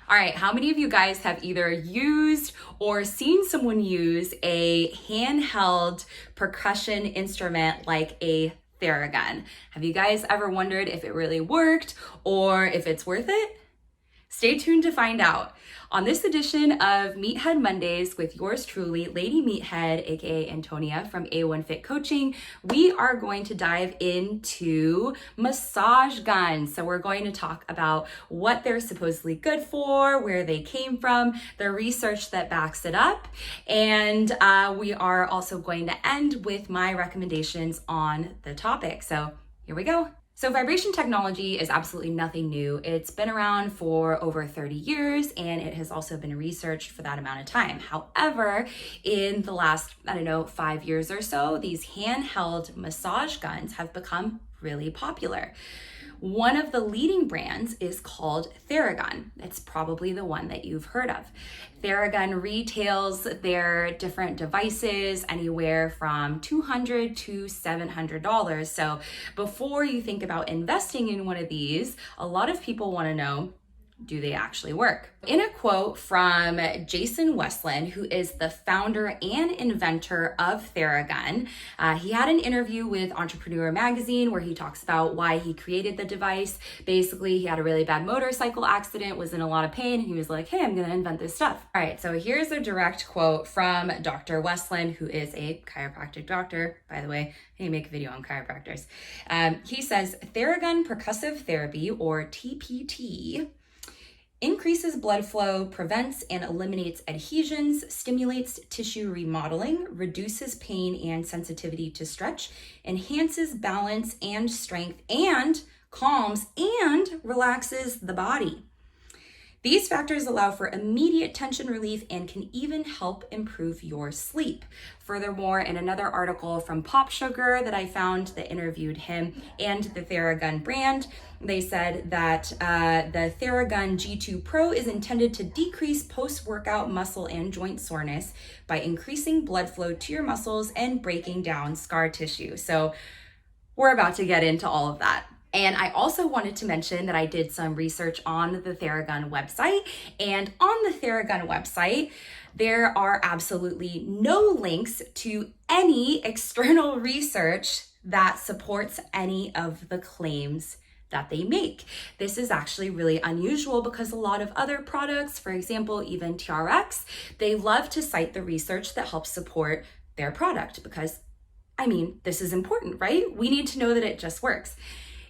All right, how many of you guys have either used or seen someone use a handheld percussion instrument like a Theragun? Have you guys ever wondered if it really worked or if it's worth it? Stay tuned to find out. On this edition of Meathead Mondays with yours truly, Lady Meathead, aka Antonia from A1 Fit Coaching, we are going to dive into massage guns. So we're going to talk about what they're supposedly good for, where they came from, the research that backs it up, and we are also going to end with my recommendations on the topic. So here we go. So vibration technology is absolutely nothing new. It's been around for over 30 years and it has also been researched for that amount of time. However, in the last, 5 years or so, these handheld massage guns have become really popular. One of the leading brands is called Theragun. It's probably the one that you've heard of. Theragun retails their different devices anywhere from $200 to $700. So before you think about investing in one of these, a lot of people want to know, do they actually work? In a quote from Jason Westland, who is the founder and inventor of Theragun, he had an interview with Entrepreneur Magazine where he talks about why he created the device. Basically, he had a really bad motorcycle accident, was in a lot of pain. He was like, hey, I'm going to invent this stuff. All right, so here's a direct quote from Dr. Westland, who is a chiropractic doctor, by the way. I need to make a video on chiropractors. He says, Theragun percussive therapy, or TPT, increases blood flow, prevents and eliminates adhesions, stimulates tissue remodeling, reduces pain and sensitivity to stretch, enhances balance and strength, and calms and relaxes the body. These factors allow for immediate tension relief and can even help improve your sleep. Furthermore, in another article from Pop Sugar that I found that interviewed him and the Theragun brand, they said that the Theragun G2 Pro is intended to decrease post-workout muscle and joint soreness by increasing blood flow to your muscles and breaking down scar tissue. So we're about to get into all of that. And I also wanted to mention that I did some research on the Theragun website. And on the Theragun website, there are absolutely no links to any external research that supports any of the claims that they make. This is actually really unusual because a lot of other products, for example, even TRX, they love to cite the research that helps support their product because, this is important, right? We need to know that it just works.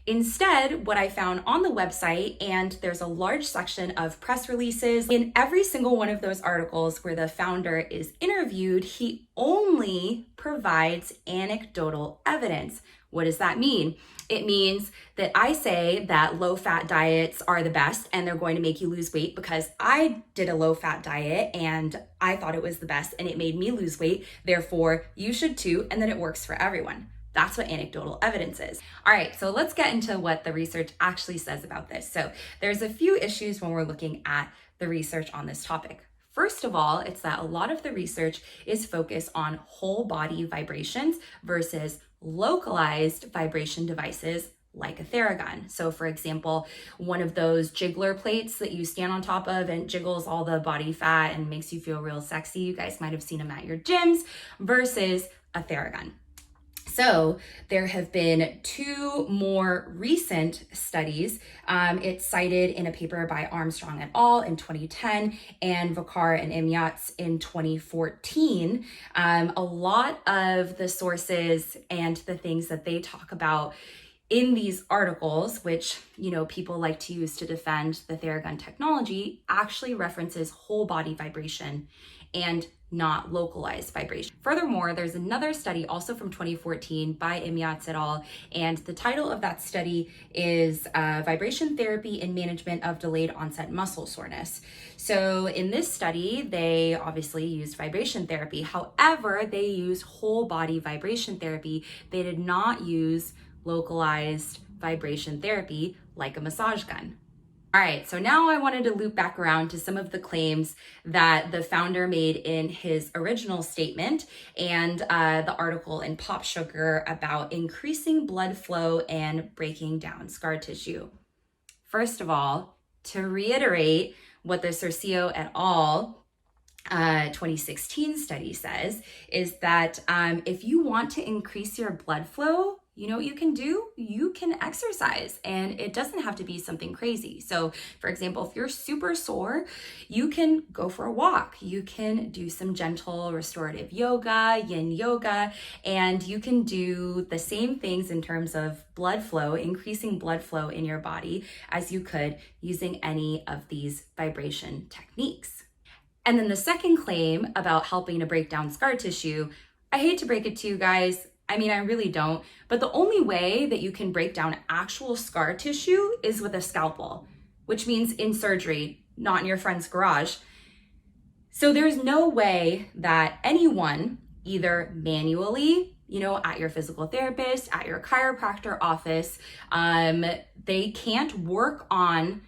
Instead, what I found on the website, and there's a large section of press releases, in every single one of those articles where the founder is interviewed, he only provides anecdotal evidence. What does that mean? It means that I say that low-fat diets are the best and they're going to make you lose weight because I did a low-fat diet and I thought it was the best and it made me lose weight. Therefore, you should too, and then it works for everyone. That's what anecdotal evidence is. All right, so let's get into what the research actually says about this. So there's a few issues when we're looking at the research on this topic. First of all, it's that a lot of the research is focused on whole body vibrations versus localized vibration devices like a Theragun. So for example, one of those jiggler plates that you stand on top of and jiggles all the body fat and makes you feel real sexy. You guys might have seen them at your gyms versus a Theragun. So there have been two more recent studies. It's cited in a paper by Armstrong et al. In 2010 and Vakar and Imyats in 2014. A lot of the sources and the things that they talk about in these articles, which, people like to use to defend the Theragun technology, actually references whole body vibration and not localized vibration. Furthermore, there's another study also from 2014 by Imyats et al. And the title of that study is Vibration Therapy and Management of Delayed Onset Muscle Soreness. So in this study, they obviously used vibration therapy. However, they used whole body vibration therapy. They did not use localized vibration therapy like a massage gun. All right, so now I wanted to loop back around to some of the claims that the founder made in his original statement and the article in Pop Sugar about increasing blood flow and breaking down scar tissue. First of all, to reiterate, what the Cercio et al. 2016 study says is that if you want to increase your blood flow, you know what you can do? You can exercise, and it doesn't have to be something crazy. So for example, if you're super sore, you can go for a walk. You can do some gentle restorative yoga, yin yoga, and you can do the same things in terms of blood flow, increasing blood flow in your body as you could using any of these vibration techniques. And then the second claim about helping to break down scar tissue, I hate to break it to you guys. I mean, I really don't. But the only way that you can break down actual scar tissue is with a scalpel, which means in surgery, not in your friend's garage. So there's no way that anyone, either manually, you know, at your physical therapist, at your chiropractor office, they can't work on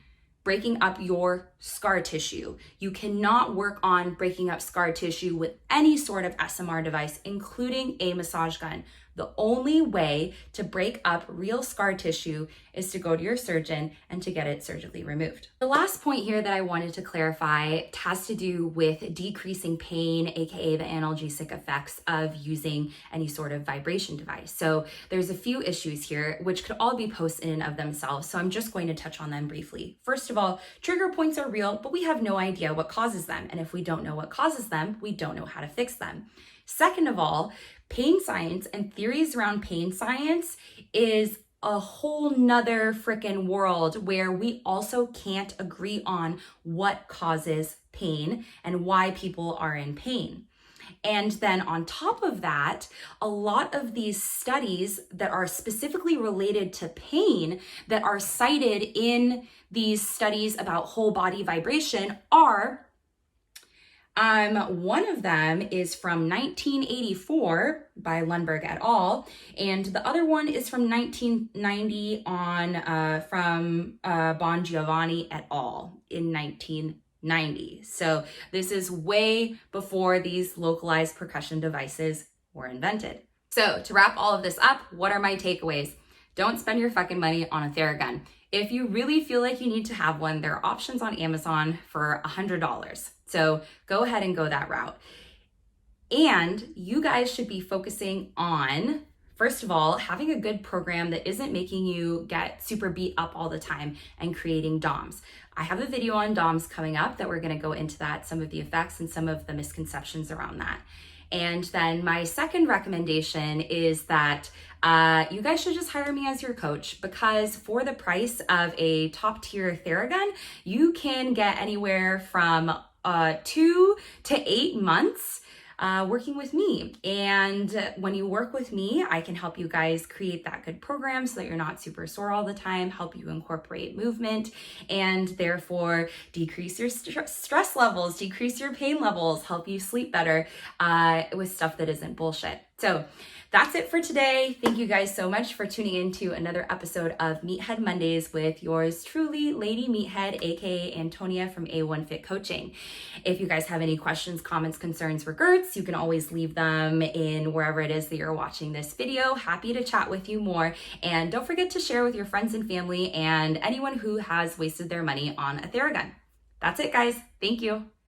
breaking up your scar tissue. You cannot work on breaking up scar tissue with any sort of SMR device, including a massage gun. The only way to break up real scar tissue is to go to your surgeon and to get it surgically removed. The last point here that I wanted to clarify has to do with decreasing pain, aka the analgesic effects of using any sort of vibration device. So there's a few issues here which could all be posts in and of themselves, so I'm just going to touch on them briefly. First of all, trigger points are real, but we have no idea what causes them. And if we don't know what causes them, we don't know how to fix them. Second of all, pain science and theories around pain science is a whole nother freaking world where we also can't agree on what causes pain and why people are in pain. And then on top of that, a lot of these studies that are specifically related to pain that are cited in these studies about whole body vibration are one of them is from 1984 by Lundberg et al. And the other one is from 1990 from Bon Giovanni et al. in 1990. So this is way before these localized percussion devices were invented. So to wrap all of this up, what are my takeaways? Don't spend your fucking money on a Theragun. If you really feel like you need to have one, there are options on Amazon for $100. So go ahead and go that route. And you guys should be focusing on, first of all, having a good program that isn't making you get super beat up all the time and creating DOMs. I have a video on DOMs coming up that we're going to go into that, some of the effects and some of the misconceptions around that. And then my second recommendation is that you guys should just hire me as your coach, because for the price of a top tier Theragun, you can get anywhere from 2 to 8 months working with me. And when you work with me, I can help you guys create that good program so that you're not super sore all the time, help you incorporate movement, and therefore decrease your stress levels, decrease your pain levels, help you sleep better with stuff that isn't bullshit. So that's it for today. Thank you guys so much for tuning in to another episode of Meathead Mondays with yours truly, Lady Meathead, aka Antonia from A1 Fit Coaching. If you guys have any questions, comments, concerns, regrets, you can always leave them in wherever it is that you're watching this video. Happy to chat with you more. And don't forget to share with your friends and family and anyone who has wasted their money on a Theragun. That's it, guys. Thank you.